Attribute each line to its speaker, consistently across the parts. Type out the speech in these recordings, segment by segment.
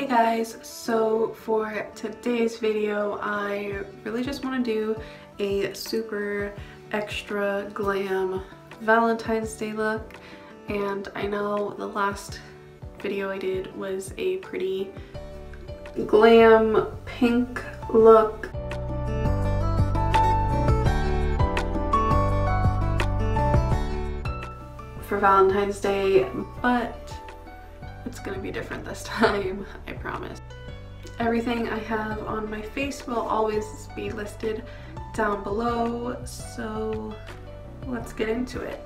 Speaker 1: Hey guys, so for today's video I really just want to do a super extra glam Valentine's Day look, and I know the last video I did was a pretty glam pink look. For Valentine's Day, but it's gonna be different this time, I promise. Everything I have on my face will always be listed down below, so let's get into it.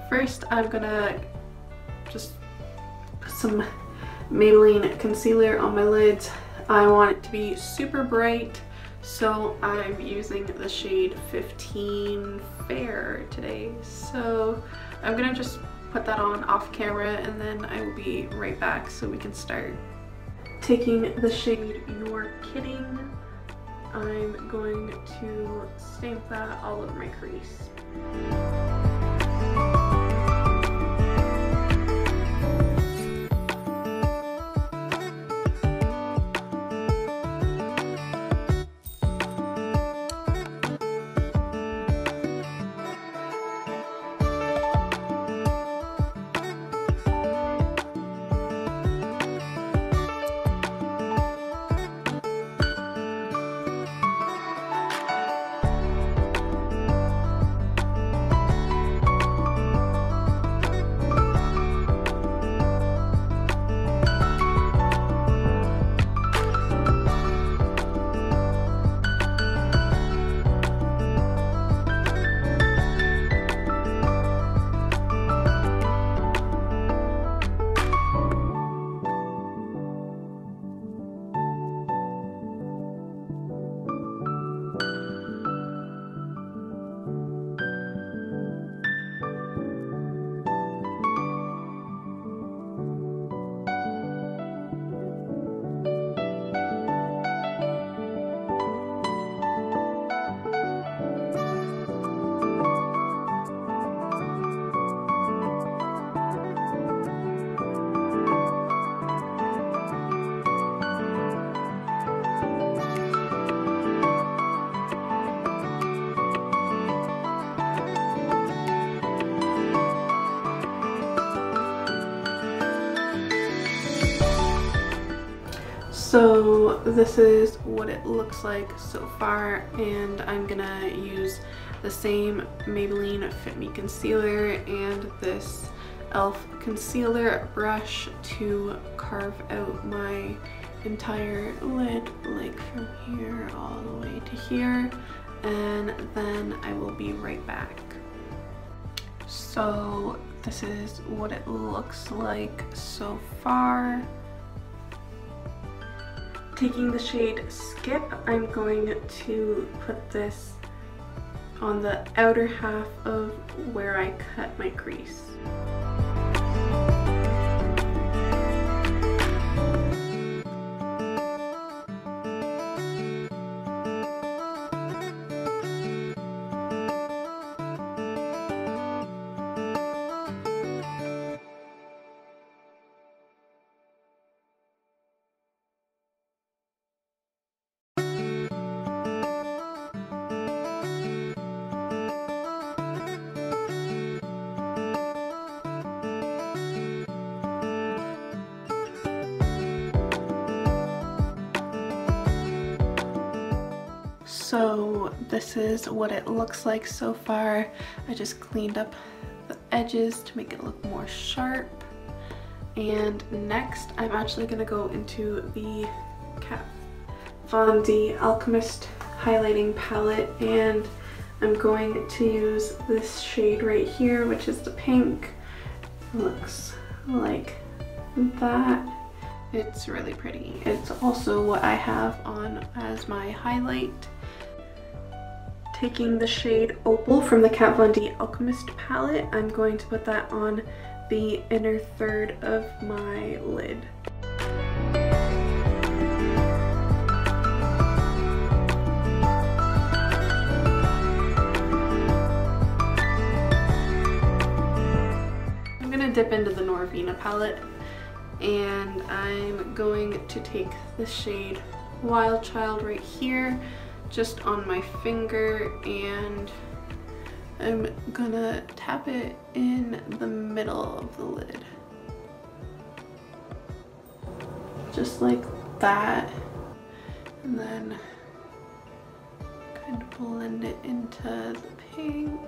Speaker 1: First, I'm gonna just put some Maybelline concealer on my lids. I want it to be super bright, so I'm using the shade 15 Fair today. So I'm gonna just put that on off camera and then I will be right back so we can start. Taking the shade You're Kidding, I'm going to stamp that all over my crease. So this is what it looks like so far, and I'm gonna use the same Maybelline Fit Me concealer and this e.l.f. concealer brush to carve out my entire lid, like from here all the way to here, and then I will be right back. So this is what it looks like so far. Taking the shade Skip, I'm going to put this on the outer half of where I cut my crease. So this is what it looks like so far. I just cleaned up the edges to make it look more sharp. And next I'm actually going to go into the Kat Von D Alchemist highlighting palette, and I'm going to use this shade right here, which is the pink. It looks like that. It's really pretty. It's also what I have on as my highlight. Taking the shade Opal from the Kat Von D Alchemist palette, I'm going to put that on the inner third of my lid. I'm gonna dip into the Norvina palette and I'm going to take the shade Wild Child right here, just on my finger, and I'm gonna tap it in the middle of the lid. Just like that. And then kind of blend it into the pink.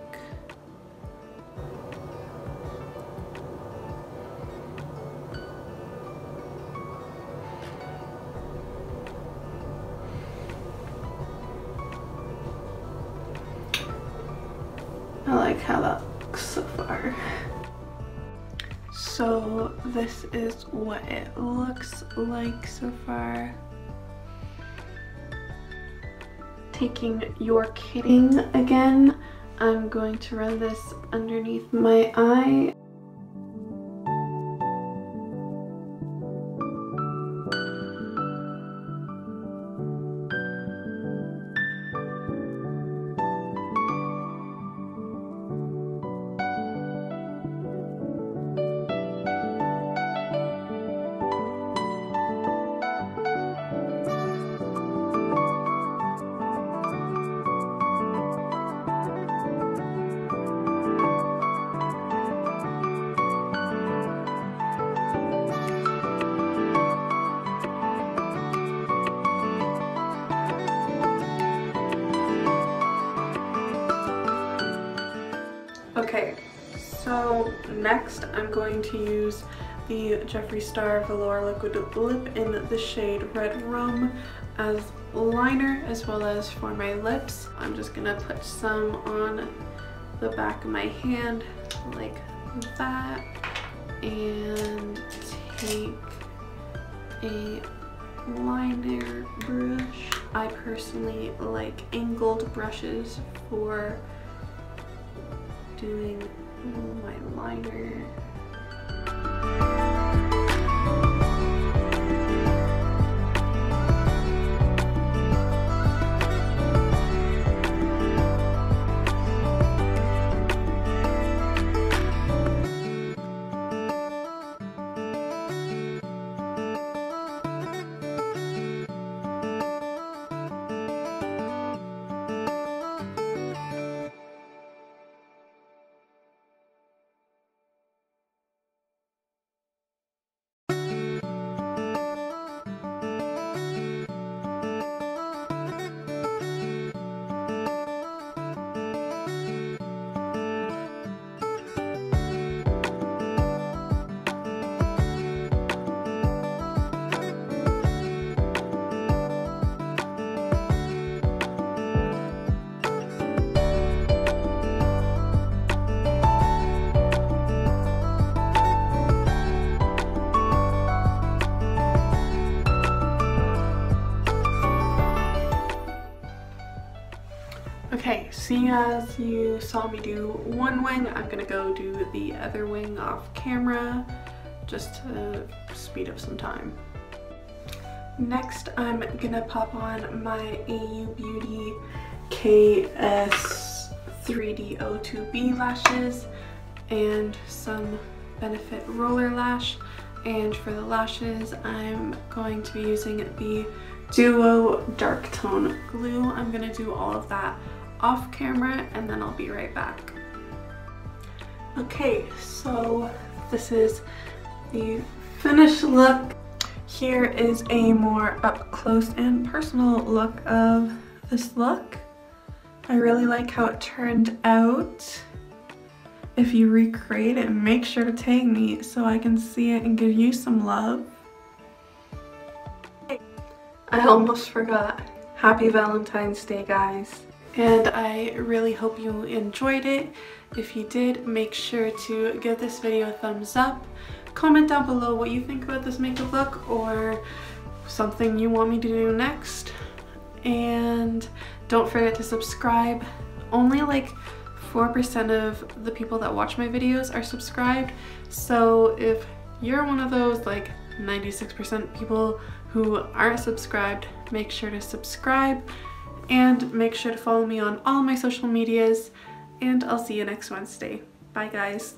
Speaker 1: I like how that looks so far. So this is what it looks like so far. Taking your kidding again, I'm going to run this underneath my eye. Okay, so next I'm going to use the Jeffree Star Velour Liquid Lip in the shade Redrum as liner as well as for my lips. I'm just gonna put some on the back of my hand like that and take a liner brush. I personally like angled brushes for doing my liner. Okay, seeing as you saw me do one wing, I'm gonna go do the other wing off camera just to speed up some time. Next, I'm gonna pop on my AU Beauty KS 3D O2B lashes and some Benefit Roller Lash. And for the lashes, I'm going to be using the Duo Dark Tone Glue. I'm gonna do all of that off camera and then I'll be right back. Okay, so this is the finished look. Here is a more up close and personal look of this look. I really like how it turned out. If you recreate it, make sure to tag me so I can see it and give you some love. I almost forgot. Happy Valentine's Day, guys. And I really hope you enjoyed it. If you did, make sure to give this video a thumbs up. Comment down below what you think about this makeup look or something you want me to do next. And don't forget to subscribe. Only like 4% of the people that watch my videos are subscribed. So if you're one of those like 96% people who aren't subscribed, make sure to subscribe and make sure to follow me on all my social medias, and I'll see you next Wednesday. Bye guys.